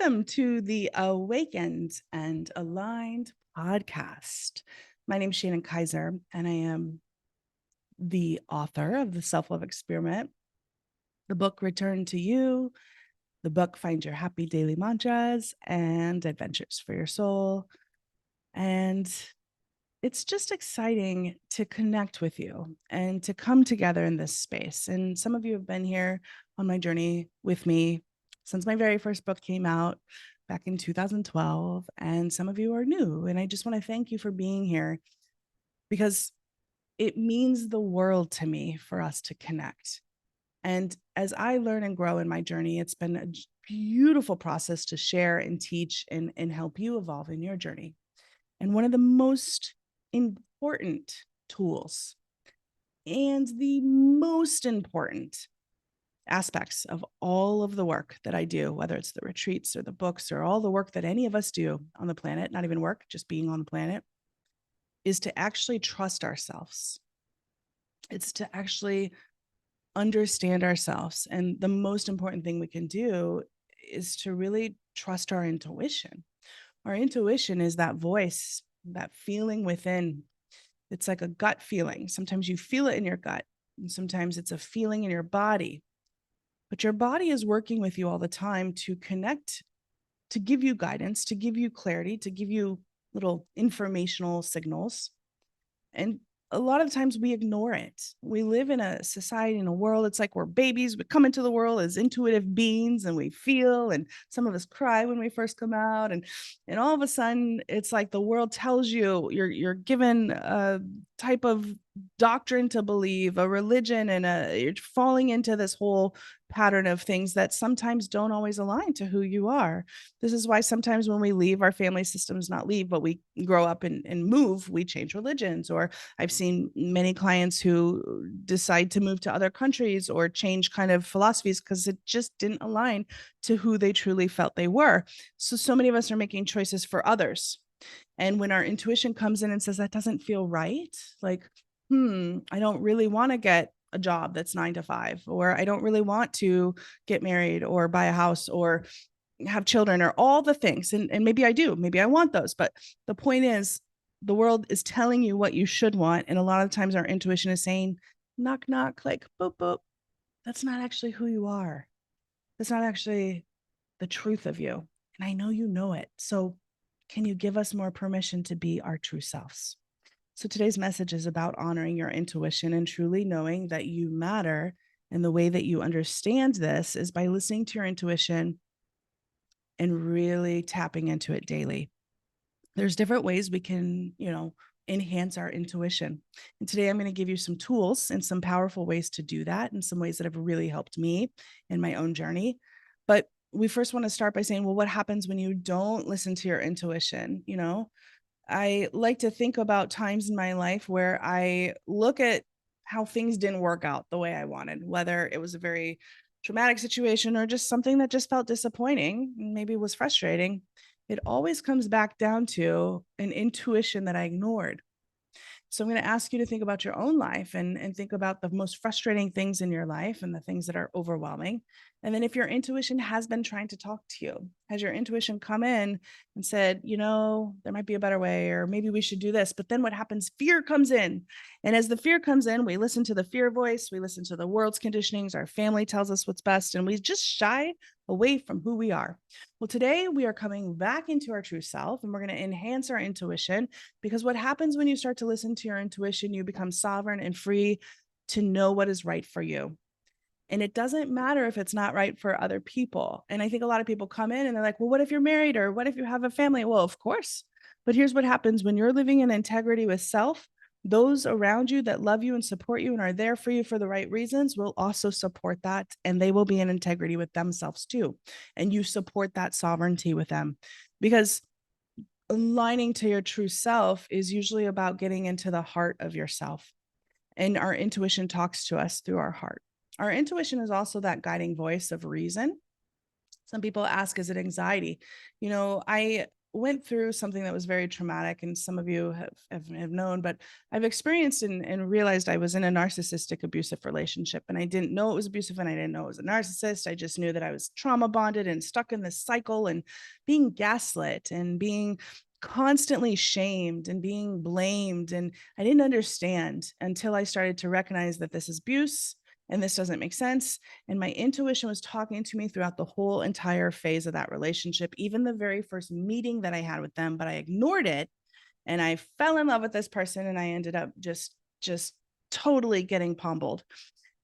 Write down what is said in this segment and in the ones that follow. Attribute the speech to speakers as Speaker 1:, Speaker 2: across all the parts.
Speaker 1: Welcome to the Awakened and Aligned podcast. My name is Shannon Kaiser, and I am the author of the Self-Love Experiment, the book Return to You, the book Find Your Happy Daily Mantras, and Adventures for Your Soul. And it's just exciting to connect with you and to come together in this space. And some of you have been here on my journey with me since my very first book came out back in 2012. And some of you are new. And I just want to thank you for being here because it means the world to me for us to connect. And as I learn and grow in my journey, it's been a beautiful process to share and teach and help you evolve in your journey. And one of the most important tools and the most important aspects of all of the work that I do, whether it's the retreats or the books or all the work that any of us do on the planet, not even work, just being on the planet, is to actually trust ourselves. It's to actually understand ourselves. And the most important thing we can do is to really trust our intuition. Our intuition is that voice, that feeling within. It's like a gut feeling. Sometimes you feel it in your gut, and sometimes it's a feeling in your body. But your body is working with you all the time to connect, to give you guidance, to give you clarity, to give you little informational signals. And a lot of times we ignore it. We live in a society, in a world, it's like we're babies. We come into the world as intuitive beings and we feel, and some of us cry when we first come out. And all of a sudden, it's like the world tells you you're given a type of doctrine to believe, a religion, and you're falling into this whole pattern of things that sometimes don't always align to who you are. This is why sometimes when we leave our family systems, not leave, but we grow up and move, we change religions. Or I've seen many clients who decide to move to other countries or change kind of philosophies because it just didn't align to who they truly felt they were. So many of us are making choices for others. And when our intuition comes in and says, that doesn't feel right, like, I don't really want to get a job that's 9 to 5, or I don't really want to get married or buy a house or have children or all the things. And maybe I do, maybe I want those. But the point is, the world is telling you what you should want. And a lot of times our intuition is saying, knock, knock, like, boop, boop. That's not actually who you are. That's not actually the truth of you. And I know you know it. So can you give us more permission to be our true selves? So today's message is about honoring your intuition and truly knowing that you matter. And the way that you understand this is by listening to your intuition and really tapping into it daily. There's different ways we can, enhance our intuition. And today I'm going to give you some tools and some powerful ways to do that, and some ways that have really helped me in my own journey. But we first want to start by saying, well, what happens when you don't listen to your intuition? I like to think about times in my life where I look at how things didn't work out the way I wanted, whether it was a very traumatic situation or just something that just felt disappointing, maybe was frustrating. It always comes back down to an intuition that I ignored. So I'm going to ask you to think about your own life and think about the most frustrating things in your life and the things that are overwhelming. And then if your intuition has been trying to talk to you, has your intuition come in and said, there might be a better way, or maybe we should do this. But then what happens? Fear comes in. And as the fear comes in, we listen to the fear voice, we listen to the world's conditionings, our family tells us what's best, and we just shy away from who we are. Well, today we are coming back into our true self, and we're going to enhance our intuition, because what happens when you start to listen to your intuition, you become sovereign and free to know what is right for you. And it doesn't matter if it's not right for other people. And I think a lot of people come in and they're like, well, what if you're married, or what if you have a family? Well, of course. But here's what happens when you're living in integrity with self. Those around you that love you and support you and are there for you for the right reasons will also support that, and they will be in integrity with themselves too. And you support that sovereignty with them, because aligning to your true self is usually about getting into the heart of yourself. And our intuition talks to us through our heart. Our intuition is also that guiding voice of reason. Some people ask, is it anxiety? I went through something that was very traumatic, and some of you have known, but I've experienced and realized I was in a narcissistic abusive relationship, and I didn't know it was abusive, and I didn't know it was a narcissist. I just knew that I was trauma bonded and stuck in this cycle and being gaslit and being constantly shamed and being blamed. And I didn't understand until I started to recognize that this is abuse and this doesn't make sense. And my intuition was talking to me throughout the whole entire phase of that relationship, even the very first meeting that I had with them, but I ignored it. And I fell in love with this person, and I ended up just totally getting pummeled.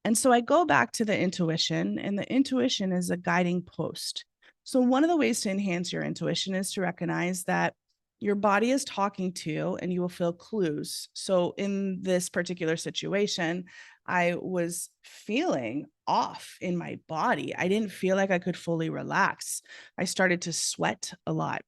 Speaker 1: And so I go back to the intuition, and the intuition is a guiding post. So, one of the ways to enhance your intuition is to recognize that your body is talking to you and you will feel clues. So, in this particular situation, I was feeling off in my body. I didn't feel like I could fully relax. I started to sweat a lot.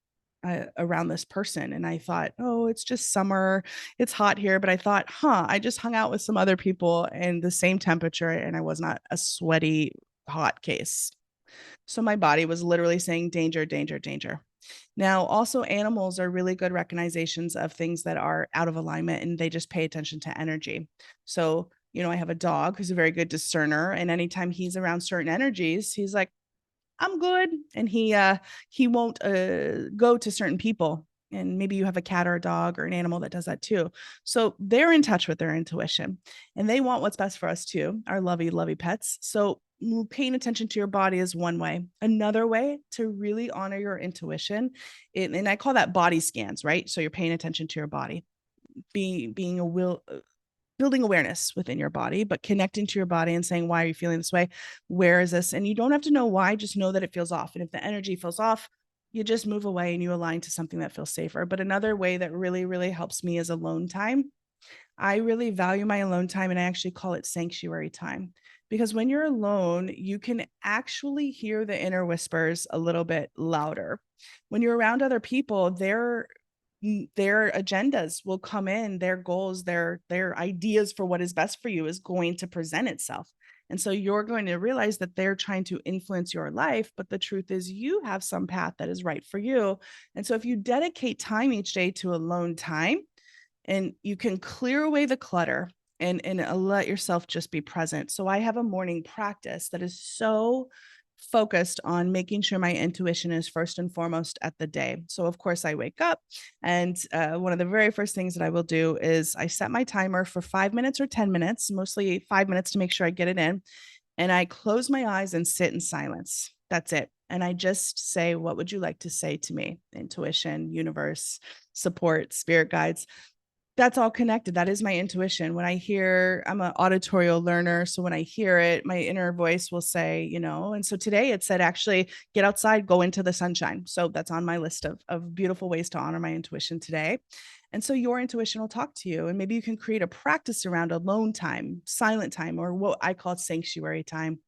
Speaker 1: Around this person. And I thought, oh, it's just summer, it's hot here. But I thought, I just hung out with some other people in the same temperature and I was not a sweaty, hot case. So my body was literally saying danger, danger, danger. Now, also, animals are really good recognizations of things that are out of alignment and they just pay attention to energy. So, I have a dog who's a very good discerner. And anytime he's around certain energies, he's like, I'm good. And he won't go to certain people. And maybe you have a cat or a dog or an animal that does that too. So they're in touch with their intuition and they want what's best for us too, our lovey, lovey pets. So paying attention to your body is one way. Another way to really honor your intuition, and I call that body scans, right? So you're paying attention to your body, being a will building awareness within your body, but connecting to your body and saying, why are you feeling this way? Where is this? And you don't have to know why, just know that it feels off. And if the energy feels off, you just move away and you align to something that feels safer. But another way that really, really helps me is alone time. I really value my alone time, and I actually call it sanctuary time, because when you're alone, you can actually hear the inner whispers a little bit louder. When you're around other people, their agendas will come in, their goals, their ideas for what is best for you is going to present itself. And so you're going to realize that they're trying to influence your life, but the truth is you have some path that is right for you. And so if you dedicate time each day to alone time, and you can clear away the clutter and let yourself just be present. So I have a morning practice that is so focused on making sure my intuition is first and foremost at the day. So of course I wake up, and one of the very first things that I will do is I set my timer for 5 minutes or 10 minutes, mostly 5 minutes to make sure I get it in. And I close my eyes and sit in silence. That's it. And I just say, what would you like to say to me? Intuition, universe, support, spirit guides. That's all connected. That is my intuition. When I hear, I'm an auditorial learner. So when I hear it, my inner voice will say, and so today it said, actually, get outside, go into the sunshine. So that's on my list of beautiful ways to honor my intuition today. And so your intuition will talk to you. And maybe you can create a practice around alone time, silent time, or what I call sanctuary time.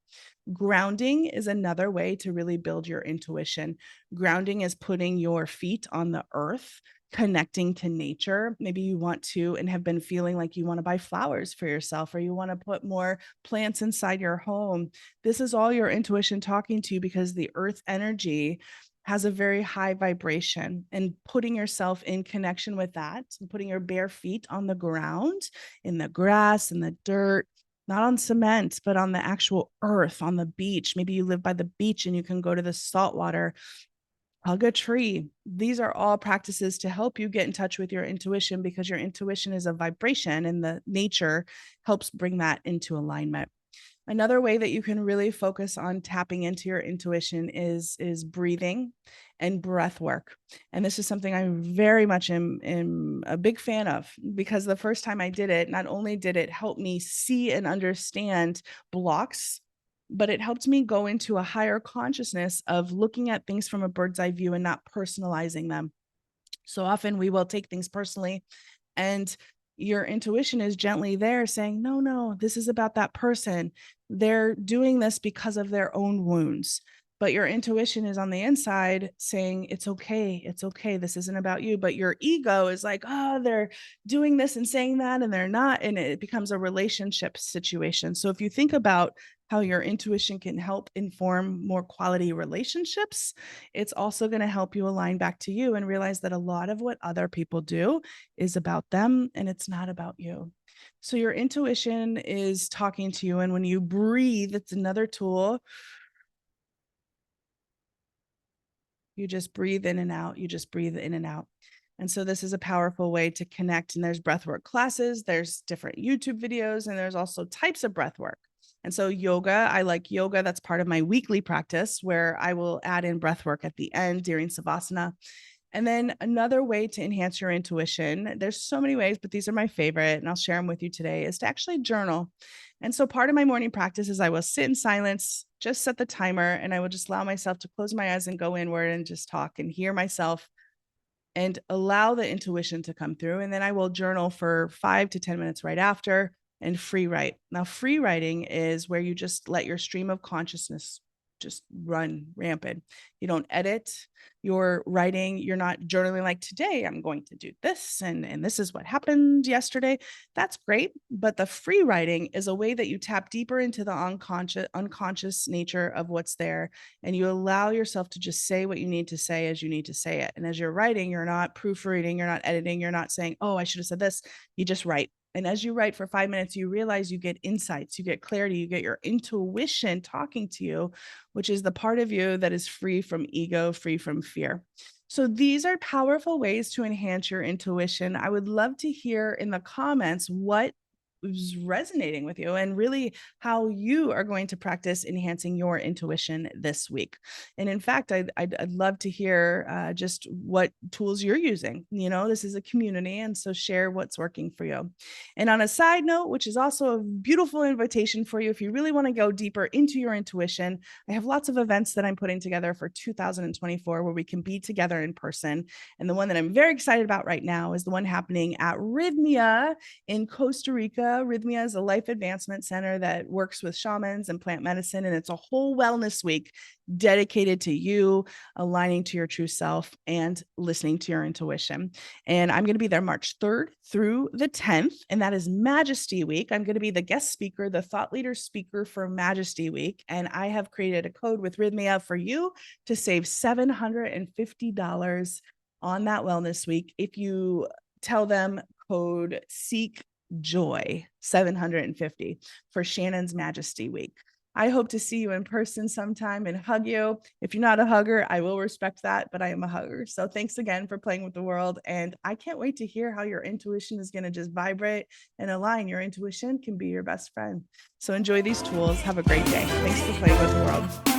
Speaker 1: Grounding is another way to really build your intuition. Grounding is putting your feet on the earth, connecting to nature. Maybe you want to and have been feeling like you want to buy flowers for yourself, or you want to put more plants inside your home. This is all your intuition talking to you, because the earth energy has a very high vibration, and putting yourself in connection with that and putting your bare feet on the ground, in the grass, in the dirt, not on cement, but on the actual earth, on the beach. Maybe you live by the beach and you can go to the salt water, hug a tree. These are all practices to help you get in touch with your intuition, because your intuition is a vibration and the nature helps bring that into alignment. Another way that you can really focus on tapping into your intuition is breathing and breath work. And this is something I very much am a big fan of, because the first time I did it, not only did it help me see and understand blocks, but it helped me go into a higher consciousness of looking at things from a bird's eye view and not personalizing them. So often we will take things personally, and your intuition is gently there saying, no, this is about that person. They're doing this because of their own wounds. but your intuition is on the inside saying, it's okay. It's okay. This isn't about you. But your ego is like, oh, they're doing this and saying that, and they're not. And it becomes a relationship situation. So if you think about how your intuition can help inform more quality relationships, it's also going to help you align back to you and realize that a lot of what other people do is about them and it's not about you. So your intuition is talking to you. And when you breathe, it's another tool. You just breathe in and out. You just breathe in and out. And so this is a powerful way to connect. And there's breathwork classes, there's different YouTube videos, and there's also types of breathwork. And so yoga, I like yoga. That's part of my weekly practice where I will add in breathwork at the end during Savasana. And then another way to enhance your intuition, there's so many ways, but these are my favorite, and I'll share them with you today, is to actually journal. And so part of my morning practice is I will sit in silence, just set the timer, and I will just allow myself to close my eyes and go inward and just talk and hear myself and allow the intuition to come through. And then I will journal for 5 to 10 minutes right after and free write. Now, free writing is where you just let your stream of consciousness just run rampant. You don't edit your writing. You're not journaling like, today I'm going to do this and this is what happened yesterday. That's great. But the free writing is a way that you tap deeper into the unconscious nature of what's there. And you allow yourself to just say what you need to say as you need to say it. And as you're writing, you're not proofreading, you're not editing, you're not saying, oh, I should have said this. You just write. And as you write for 5 minutes, you realize you get insights, you get clarity, you get your intuition talking to you, which is the part of you that is free from ego, free from fear. So these are powerful ways to enhance your intuition. I would love to hear in the comments what is resonating with you and really how you are going to practice enhancing your intuition this week. And in fact, I'd love to hear just what tools you're using. You know, this is a community, and so share what's working for you. And on a side note, which is also a beautiful invitation for you, if you really want to go deeper into your intuition, I have lots of events that I'm putting together for 2024 where we can be together in person. And the one that I'm very excited about right now is the one happening at Rhythmia in Costa Rica. Rhythmia is a life advancement center that works with shamans and plant medicine, and it's a whole wellness week dedicated to you aligning to your true self and listening to your intuition. And I'm going to be there March 3rd through the 10th, and that is Majesty Week. I'm going to be the guest speaker, the thought leader speaker for Majesty Week, and I have created a code with Rhythmia for you to save $750 on that wellness week if you tell them code SEEK Joy 750 for Shannon's Majesty Week. I hope to see you in person sometime and hug you. If you're not a hugger, I will respect that, but I am a hugger. So thanks again for playing with the world. And I can't wait to hear how your intuition is going to just vibrate and align. Your intuition can be your best friend. So enjoy these tools. Have a great day. Thanks for playing with the world.